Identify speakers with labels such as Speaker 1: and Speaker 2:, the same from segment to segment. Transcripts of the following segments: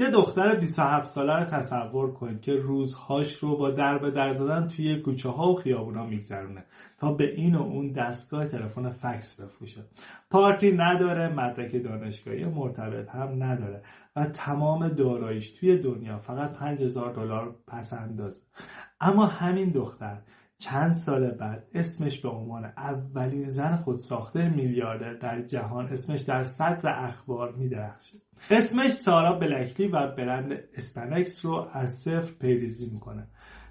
Speaker 1: یه دختر 27 ساله رو تصور کنید که روزهاش رو با در زدن توی کوچه ها و خیابونا میگذرونه تا به این و اون دستگاه تلفن فکس بفروشه. پارتی نداره، مدرک دانشگاهی مرتبط هم نداره و تمام داراییش توی دنیا فقط $5000 پس اندازه. اما همین دختر چند سال بعد اسمش به عنوان اولین زن خودساخته میلیاردر در جهان اسمش در صدر اخبار میدرخشه. اسمش سارا بلکلی و برند اسپنکس رو از صفر پیریزی میکنه.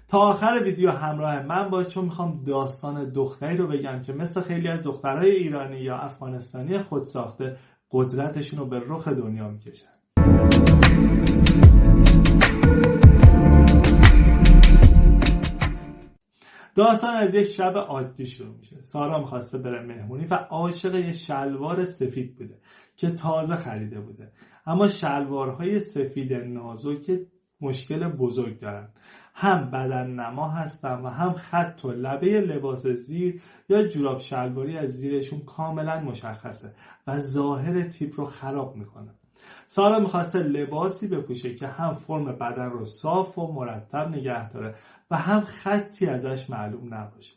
Speaker 1: تا آخر ویدیو همراه من باش، چون میخوام داستان دختری رو بگم که مثل خیلی از دخترهای ایرانی یا افغانستانی خودساخته قدرتشون رو به رخ دنیا میکشن. داستان از یک شب عادی شروع میشه. سارا میخواسته بره مهمونی و عاشق یه شلوار سفید بوده که تازه خریده بوده. اما شلوارهای سفید نازک مشکل بزرگ دارن. هم بدن نما هستن و هم خط و لبه لباس زیر یا جوراب شلواری از زیرشون کاملا مشخصه و ظاهر تیپ رو خراب میکنه. سارا میخواسته لباسی بپوشه که هم فرم بدن رو صاف و مرتب نگه داره و هم خطی ازش معلوم نباشه.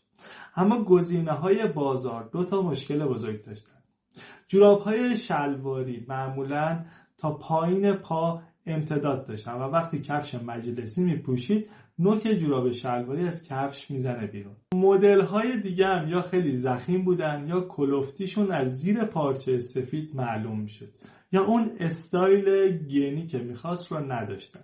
Speaker 1: اما گزینه‌های بازار دو تا مشکل بزرگ داشتن. جوراب‌های شلواری معمولاً تا پایین پا امتداد داشتن و وقتی کفش مجلسی میپوشید نوک جوراب شلواری از کفش میزنه بیرون. مدل‌های دیگه هم یا خیلی ضخیم بودن یا کلفتیشون از زیر پارچه سفید معلوم میشد یا اون استایل گینی که میخواست رو نداشتن.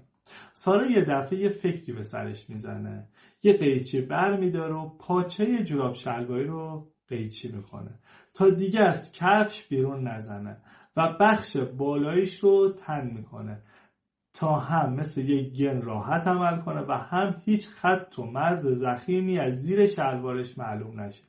Speaker 1: سارا یه دفعه یه فکری به سرش میزنه، یه قیچی بر میداره و پاچه جوراب شلواری رو قیچی میکنه تا دیگه از کفش بیرون نزنه و بخش بالاییش رو تن میکنه تا هم مثل یک گن راحت عمل کنه و هم هیچ خط و مرز ضخیمی از زیر شلوارش معلوم نشه.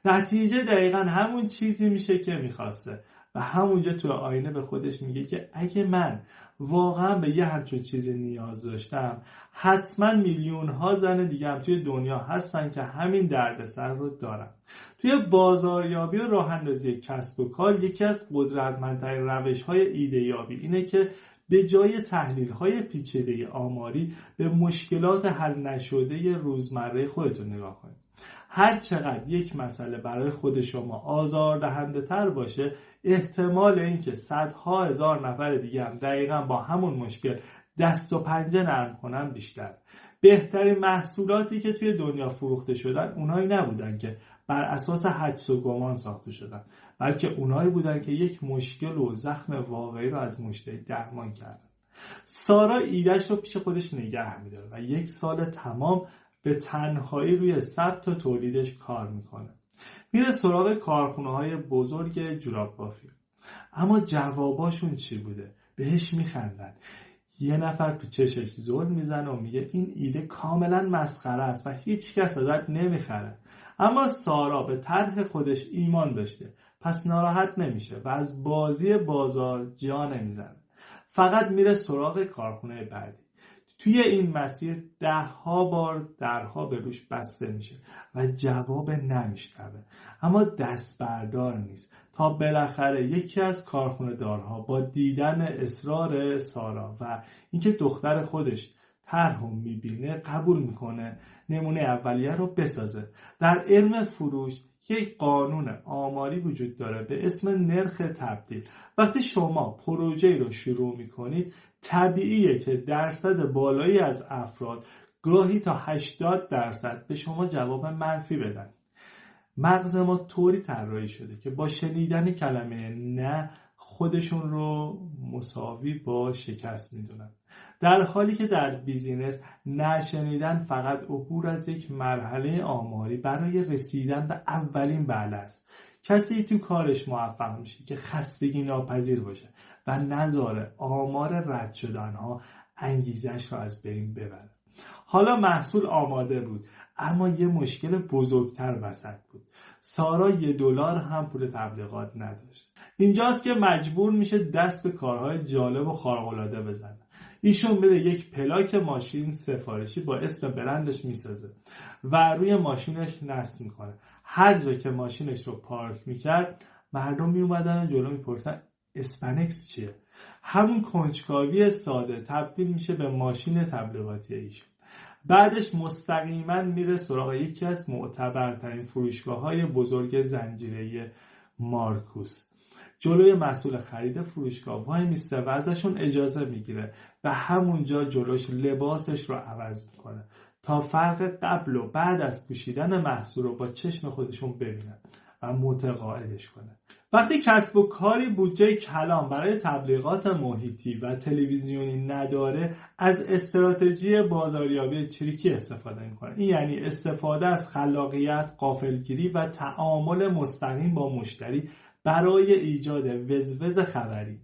Speaker 1: نتیجه دقیقا همون چیزی میشه که میخواسته و همونجا تو آینه به خودش میگه که اگه من واقعا به یه همچون چیزی نیاز داشتم، حتما میلیون ها زن دیگه هم توی دنیا هستن که همین دردسر رو دارن. توی بازاریابی و راه اندازی کسب و کار یکی از قدرتمندترین روش‌های ایده یابی اینه که به جای تحلیل‌های پیچیده آماری به مشکلات حل نشده روزمره خودتون نگاه کنید. هر چقدر یک مسئله برای خود شما آزاردهنده تر باشه، احتمال اینکه صدها هزار نفر دیگه هم دقیقاً با همون مشکل دست و پنجه نرم کنن بیشتر. بهترین محصولاتی که توی دنیا فروخته شدن اونایی نبودن که بر اساس حدس و گمان ساخته شدن، بلکه اونایی بودن که یک مشکل و زخم واقعی رو از مشتری درمان کردن. سارا ایدهش رو پیش خودش نگه می‌داره و 1 سال تمام به تنهایی روی ثبت و تولیدش کار میکنه. میره سراغ کارخونه‌های بزرگ جوراب بافی. اما جواباشون چی بوده؟ بهش میخندن. یه نفر تو چشش زل میزنه و میگه این ایده کاملا مسخره است و هیچ کس ازت نمیخره. اما سارا به طرح خودش ایمان داشته، پس ناراحت نمیشه و از بازی بازار جا نمیزنه. فقط میره سراغ کارخونه بعدی. توی این مسیر 10 بار درها به روش بسته میشه و جواب نمیشنوه، اما دست بردار نیست تا بالاخره یکی از کارخونه دارها با دیدن اصرار سارا و اینکه دختر خودش طرح رو میبینه قبول میکنه نمونه اولیه رو بسازه. در علم فروش یک قانون آماری وجود داره به اسم نرخ تبدیل. وقتی شما پروژه رو شروع میکنید طبیعیه که درصد بالایی از افراد گاهی تا 80% به شما جواب منفی بدن. مغز ما طوری طراحی شده که با شنیدن کلمه نه خودشون رو مساوی با شکست میدونن، در حالی که در بیزینس نشنیدن فقط عبور از یک مرحله آماری برای رسیدن به اولین بله است. کسی تو کارش موفق میشه که خستگی ناپذیر باشه و نذاره آمار رد شدنها انگیزش رو از بین ببره. حالا محصول آماده بود، اما یه مشکل بزرگتر وسط بود. سارا $1 هم پول تبلیغات نداشت. اینجاست که مجبور میشه دست به کارهای جالب و خارق‌العاده بزنه. ایشون میره یک پلاک ماشین سفارشی با اسم برندش میسازه و روی ماشینش نصب میکنه. هر جا که ماشینش رو پارک میکرد مردم میومدن جلو میپرسن اسپنکس چیه؟ همون کنجکاوی ساده تبدیل میشه به ماشین تبلیغاتی ایشون. بعدش مستقیما میره سراغ یکی از معتبرترین فروشگاه‌های بزرگ زنجیره‌ای مارکوس. جلوی مسئول خرید فروشگاه وای میسته و ازشون اجازه میگیره و همونجا جلوش لباسش رو عوض میکنه تا فرق قبل و بعد از پوشیدن محصول رو با چشم خودشون ببینن و متقاعدش کنه. وقتی کسب و کاری بودجه کلان برای تبلیغات محیطی و تلویزیونی نداره، از استراتژی بازاریابی چریکی استفاده میکنه. این یعنی استفاده از خلاقیت، غافلگیری و تعامل مستقیم با مشتری برای ایجاد وزوز خبری.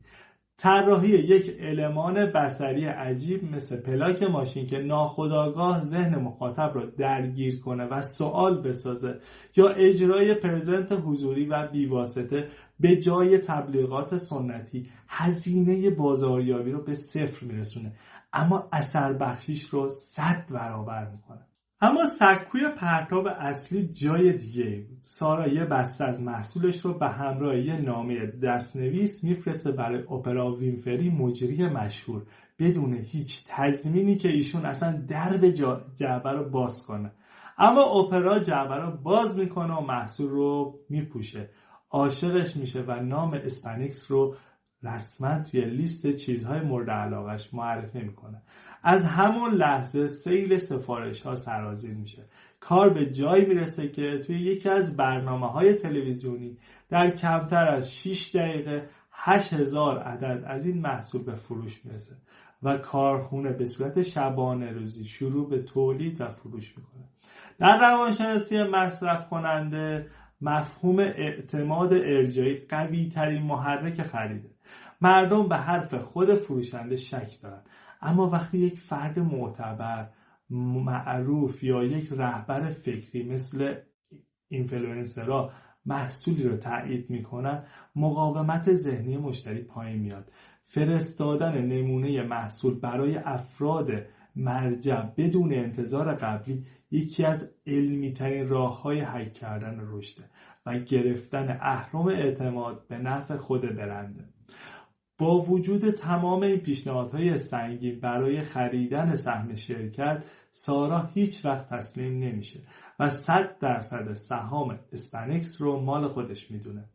Speaker 1: طراحی یک المان بصری عجیب مثل پلاک ماشین که ناخودآگاه ذهن مخاطب را درگیر کنه و سوال بسازه، یا اجرای پرزنت حضوری و بیواسطه به جای تبلیغات سنتی، هزینه بازاریابی رو به صفر میرسونه اما اثر بخشیش رو 100 برابر میکنه. اما سکوی پرتاب اصلی جای دیگه ای بود. سارا یه بسته از محصولش رو به همراه یه نامه دستنویس میفرسته برای اپرا وینفری، مجری مشهور، بدون هیچ تضمینی که ایشون اصلا درب جعبه رو باز کنه. اما اپرا جعبه رو باز میکنه و محصول رو میپوشه، عاشقش میشه و نام اسپانیکس رو رسما توی لیست چیزهای مورد علاقش معرفی میکنه. از همون لحظه سیل سفارش ها سرازیر میشه. کار به جایی میرسه که توی یکی از برنامه‌های تلویزیونی در کمتر از 6 دقیقه 8000 عدد از این محصول به فروش میرسه و کارخونه به صورت شبانه روزی شروع به تولید و فروش میکنه. در روانشناسی مصرف کننده مفهوم اعتماد ارجاعی قوی ترین محرک خریده. مردم به حرف خود فروشنده شک دارن، اما وقتی یک فرد معتبر، معروف یا یک رهبر فکری مثل اینفلوئنسرها محصولی رو تایید میکنن، مقاومت ذهنی مشتری پایین میاد. فرستادن نمونه محصول برای افراد مرجع بدون انتظار قبلی یکی از علمی ترین راه های هک کردن رشد و گرفتن اهرم اعتماد به نفع خود برنده. با وجود تمام این پیشنهادهای سنگین برای خریدن سهم شرکت، سارا هیچ وقت تسلیم نمیشه و 100% سهام اسپانیکس رو مال خودش میدونه.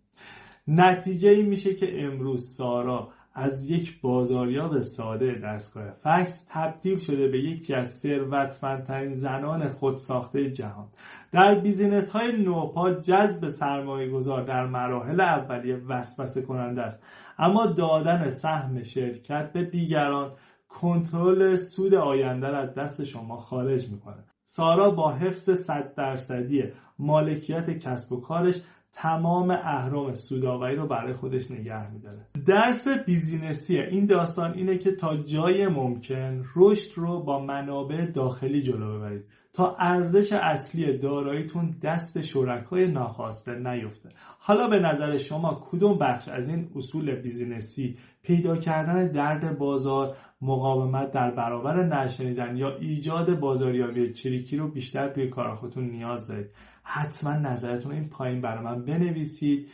Speaker 1: نتیجه این میشه که امروز سارا از یک بازاریاب ساده دستگاه فکس تبدیل شده به یکی از ثروتمندترین زنان خودساخته جهان. در بیزینس های نوپا جذب سرمایه گذار در مراحل اولیه وسوسه کننده است، اما دادن سهم شرکت به دیگران کنترل سود آینده را از دست شما خارج میکنه. سارا با حفظ 100% مالکیت کسب و کارش تمام اهرم سودآوری رو برای خودش نگه میداره. درس بیزینسی این داستان اینه که تا جای ممکن رشد رو با منابع داخلی جلو ببرید تا ارزش اصلی داراییتون دست شرکای ناخواسته نیفته. حالا به نظر شما کدوم بخش از این اصول بیزینسی، پیدا کردن درد بازار، مقاومت در برابر نشنیدن یا ایجاد بازاریابی چریکی رو بیشتر توی کار خودتون نیاز دارید؟ حتما نظرتون این پایین برای من بنویسید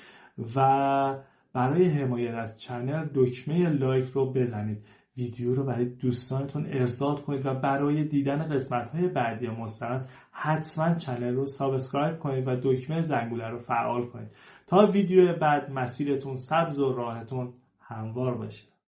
Speaker 1: و برای حمایت از چنل دکمه لایک رو بزنید. ویدیو رو برای دوستانتون ارسال کنید و برای دیدن قسمت‌های بعدی مستند حتما چنل رو سابسکرایب کنید و دکمه زنگوله رو فعال کنید تا ویدیو بعد مسیرتون سبز و راهتون هموار باشه.